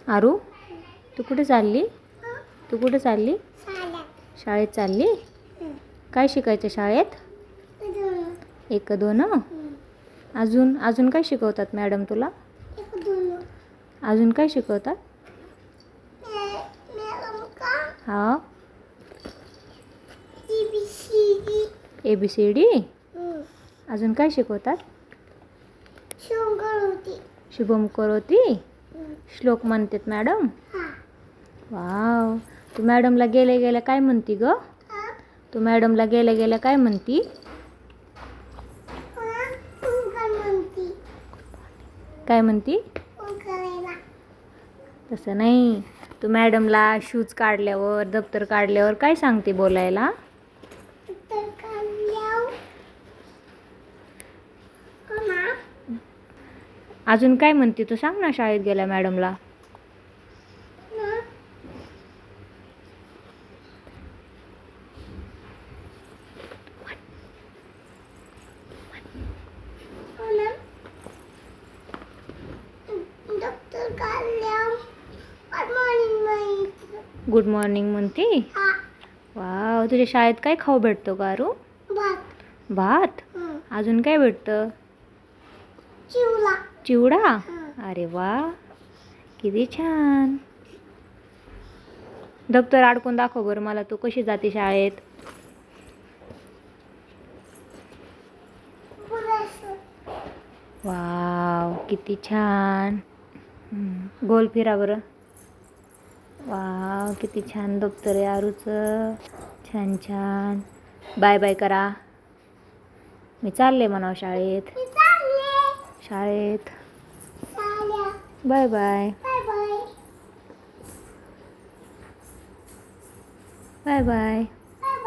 आरू, तू कुठे चालली? तू कुठे चालली? शाळेत चालली? काय शिकायचं शाळेत? 1 2 अजून अजून काय शिकवतात मॅडम तुला? अजून काय शिकवतात? हा, ABCD. अजून काय शिकवतात? शुभम करोती. श्लोक म्हणतात मॅडम. वाव, तू मॅडमला गेल्या गेल्या काय म्हणती ग? तू मॅडमला गेल्या गेल्या काय म्हणती? काय म्हणती? तसं नाही, तू मॅडमला शूज काढल्यावर, दप्तर काढल्यावर काय सांगते बोलायला? अजून काय म्हणते तू सांग ना शाळेत गेल्या मॅडमला. गुड मॉर्निंग म्हणते. वाव, तुझ्या शाळेत काय खाऊ भेटतो गारू? भात. अजून काय भेटतं? चिवडा. अरे वा, किती छान. दप्तर अडकून दाखव बरं मला, तू कशी जाते शाळेत? वाव, किती छान. गोल फिरा बरं. वाव, किती छान दप्तर आहे आरूचं. छान छान. बाय बाय करा. मी चालले म्हणावं शाळेत. शाळेत बाय बाय. Bye bye.